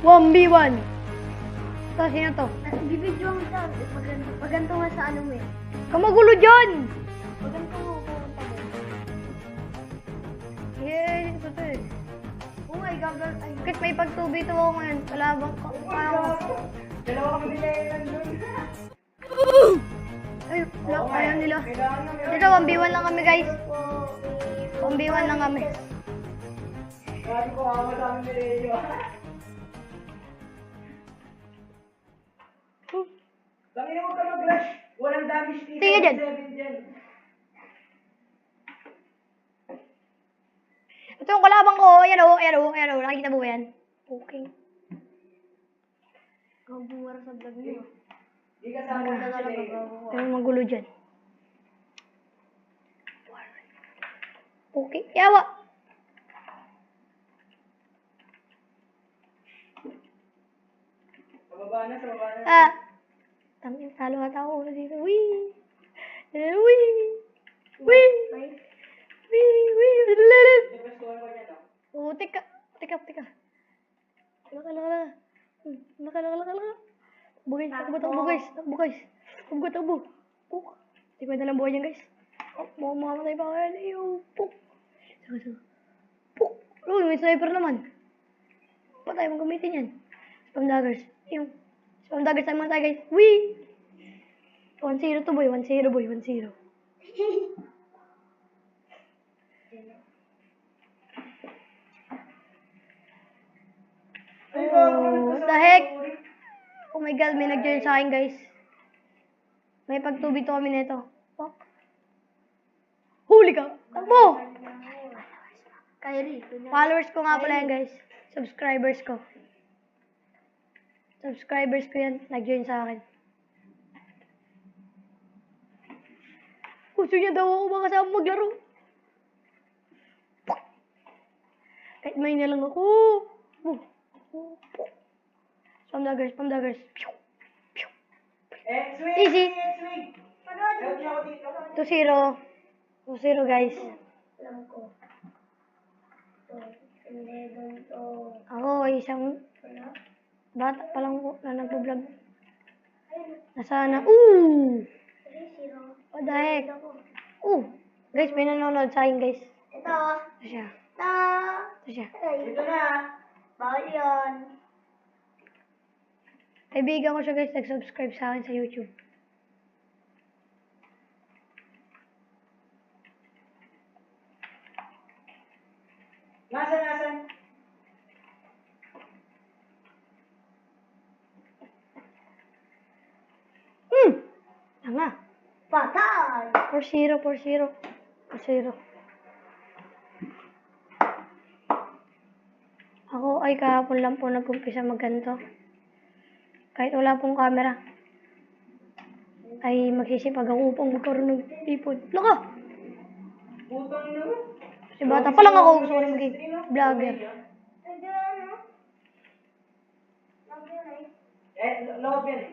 1v1. Ito, sino to? Bibidyo mo siya. Pag ganito nga sa ano mo eh. Kamagulo dyan! Pag ganito mo, pumunta mo. Yeah, ito to eh. Oo nga, gagal. Ay, Kasi may pag-2v2 ako ngayon. Kalabang ko. Dalawa kami nila nandun. Ay, ayaw nila. Ito, 1v1 lang kami guys. 1v1 lang kami. Sabi ko, awa sa amin nila yun. Kami na huwag ka mag-rush. Walang damage dito. Sige dyan. 7 dyan. Ito yung kalabang ko. Ayan o, ayan o, ayan o. Nakikita mo ba yan? Okay. ang bungar sa vlog niyo. Di kasama na sila eh. Ito yung magulo dyan. Okay. Yawa! Sa baba na, sa baba na. Ah! Tangin, talo ata ako dito. Wee! Wee! Wee! Wee! Wee! Di ba score ko niya, no? Oh, teka. Laka. Bugay, takbo guys. Takbo. Puk. Di ba na lang buhay niyan guys? Oh, mamamatay pa kayo. Ayaw. Puk. Sige. Puk. Uy, may sniper naman. Patay mong gamitin yan. Spam daggers. Yung. Spam daggers tayo mga tayo guys. Wee! 1-0 to boy. 1-0 boy. 1-0. Oh, what the heck? Oh my god, may nag-join sa akin guys. May pag-2v2 kami nito. Fuck. Huli ka! Takbo! Kyrie. Followers ko nga pala yan guys. Subscribers ko. Subscribers ko yan. Nag-join sa akin. Gusto niya daw ako makasama maglaro. Fuck. Kahit may na lang ako. Spam daggers. X-Wing! Easy. X-Wing! Help niyo ako dito. 2-0 guys. Alam ko. Ito. 11 to. Ako isang Wala. bata pa lang po na nagpo-vlog. Nasana. Ooh! 3-0. What the heck? Ako. Ooh! Guys, may nanonood sa akin guys. Ito. Ito siya. Ta. Ito siya. Ay. Dito na. Bawal yun. Kaibigan ko siya guys, nag-subscribe sa akin sa YouTube. Nasaan? Tama. Patay. 4-0. Ako ay kahapon lang po nag-umpisa magganto. Kahit wala pong camera. Ay magsisipag ako upang magkaroon ng ipon. Laka! Putang naman. Kasi bata pa lang ako gusto ko na maging vlogger. Ito ano? Lagyan eh. Loob yan eh.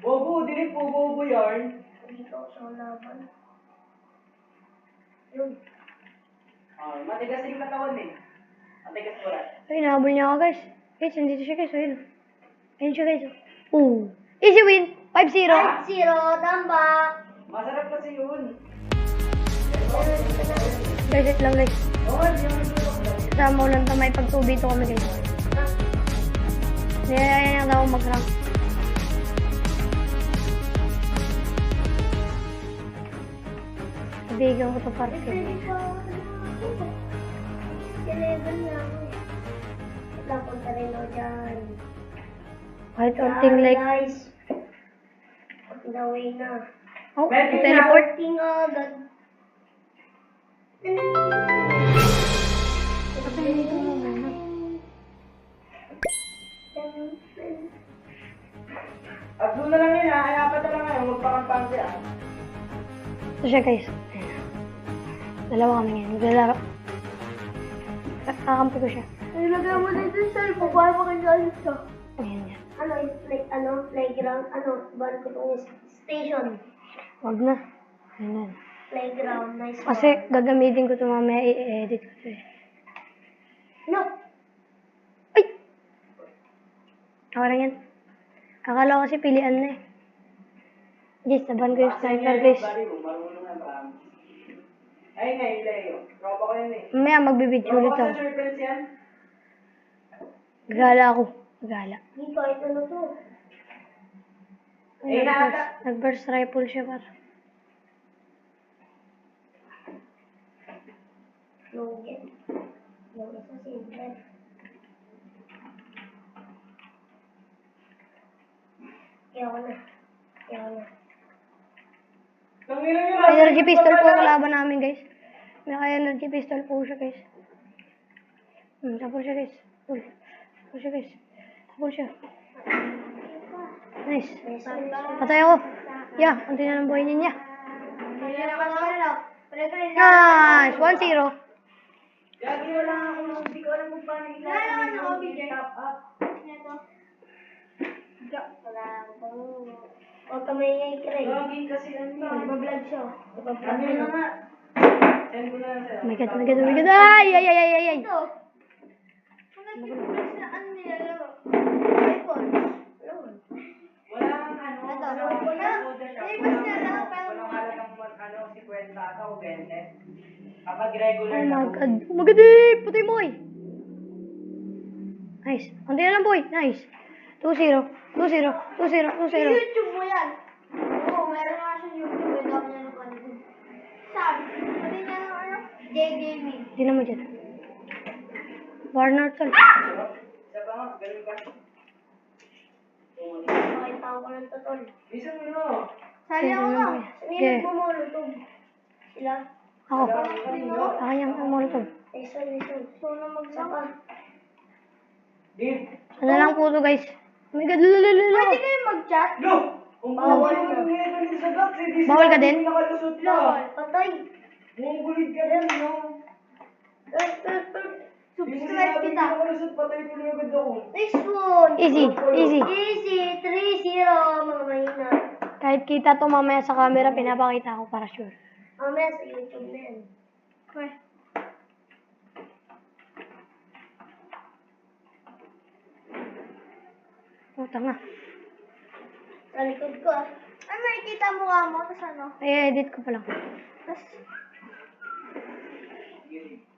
Bobo, dili po bobo yarn. Dito sa laban. Yun. Matigas yung katawan eh. Matigas ko rin. Ay, nahabol niya ako guys. Guys, nandito siya guys. Ayun siya guys. Ooh. Easy win. 5-0. 5-0. Tambak. Masarap kasi yun. Guys, wait lang guys. Oo, di naman ito. Kasama ko lang may pag-2v2 kami guys. Niyayaan niya ako mag-rank. Kaibigan ko to parte. 11 na ako eh. Wala punta rin ako dyan. Kahit onting like... Guys. On the way na. Oh, Pwede na. teleport. Ting agad. At doon na lang yun ha. Ay, apat na lang ngayon. Magpakampante ah. Ito siya guys. Ayan. Dalawa kami ngayon. Naglalaro. Kakampi ko siya. Nilagay mo dito yung cellphone. Paano mo kanya siya? Ayan yan. Playground, ban ko itong station. Wag na. Ayan yan. Playground, nice one. Kasi gagamitin ko ito mamaya. I-edit ko ito eh. No! Ay! Ako lang yan. Akala ko kasi pilian na eh. Guys, taban ko yung sniper guys. Marunong na parang. Ayun nga, yung Leo. Tropa ko yun eh. Mamaya magbibidyo Tropa ulit ko ako. sa circles yan. Gagala ako. Gagala. Hindi, kahit ano to. Eh, nata. Nag-burst rifle siya par. Yung isa simple. Kaya ko na. Tangilan nyo Energy pistol po ang kalaban namin guys. May energy pistol po siya guys. Tapos siya guys. Tapos siya guys. Tapos siya. Nice. Patay ako. Yeah, konti na ng buhay niya. Nice. 1-0. Gagi wala ako. Hindi ko alam kung paano top up. Huwag ka maingay, Craig. Gagi kasi ano. Nagbablog siya. Ano na nga. Send ko na lang sa'yo. Oh my god, oh my god, oh my god. Ay, ay, ay, ay, ay, ay. Ito. Kung nag-vlog na ano nilalaro? iPhone. Wala kang ano. Ito, Wala roll ko na. kang order shop. Ay, basta lang, pero Walang halagang 50 ata o 20. Kapag regular Oh na my to. god. Oh my god, eh. Patay mo eh. Nice. Konti na lang boy. Nice. 2-0. 2-0. 2-0. 2-0. YouTube mo yan. Oo, meron nga siya YouTube. Ito ako niya napanood. Sabi, pati niya ng ano? J-Gaming. Hindi naman dyan. Warner tol. Isa pa nga, ganun ka. Makita ko ng totol. Isa mo no. Sali ako nga. Sino Okay. yung nagmumulutog? Sila? Ako. Sino? Akin yung molotov. Listen. Sino magsaka? Game. Ano lang po to guys. Oh my god. Lalalala. Pwede kayo mag-chat? No! Kung Bawal bawal na. mo yung sa docs, eh, di Bawal ka sila din? Nakalusot ka. Bawal. Patay. Munggulit ka din, no? Subscribe kita. Nakalusot, patay tuloy agad ako. Nice one. Easy. Easy. Easy. 3-0. Mga mahina. Kahit kita to mamaya sa camera, pinapakita ko para sure. Mamaya sa YouTube na yan. Okay. Oh, tanga. Sa likod ko ah. Ay, makikita mo mukha mo. Tapos ano? Ay, edit ko pa lang. Tapos,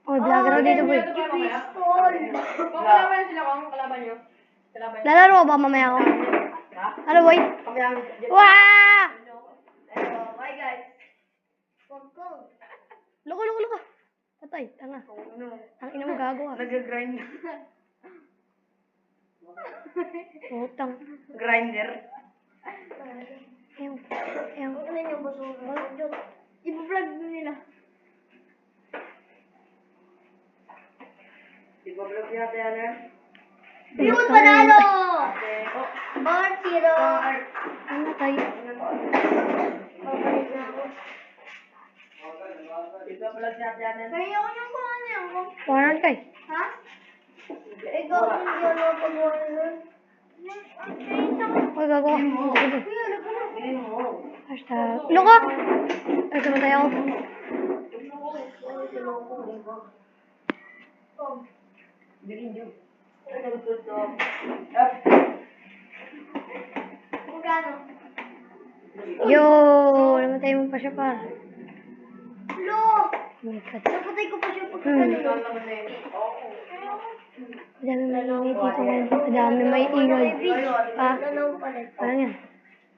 Oh, vlogger ako dito boy. pistol. Kung kalaban sila, kung kalaban nyo. Kalaban nyo. Lalaro ba mamaya ako? Ha? Ano boy? Kami Wah! Bye guys. Huwag ko. Loko. Patay, tanga. Ang ina mo gago ah. Nag-grind. Utang. Grinder. Ew. Ano yung basura? I-vlog din nila. Di ba vlog yata yan eh? Yun, panalo! Okay. Oh, Bar 0. Ano tayo? Babalik na ako. di ba vlog yata yan eh? Kaya ako yung kung ano yung kung... Warner kay. Ha? Ikaw yung hindi ako pag-wala nun. Uy, gago ka. Sige. Kuya, ano ka na? Tingin mo. Hashtag. Loko! Ay, sumatay ako. Video. Magkano? Yo! Namatay mo pa siya par. Lo! Oh my god. Napatay ko pa siya pagkakano. Madami may ingay dito ngayon. Madami may ingay. Ah, Dalaw pala. parang yan.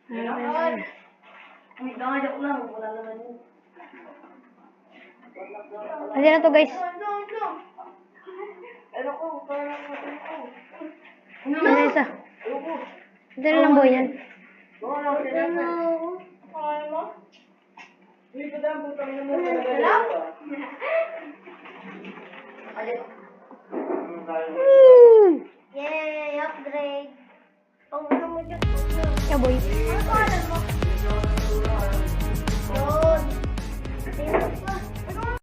Parang. Ang joke lang. Wala naman yun. Kasi na to guys. Ano ko? Parang ano ko? Ano na isa? Ano ko? Ito na lang boy yan. Baka lang sila. Ano mo? Hindi ko daan putang ina mo. Hello? Ayun.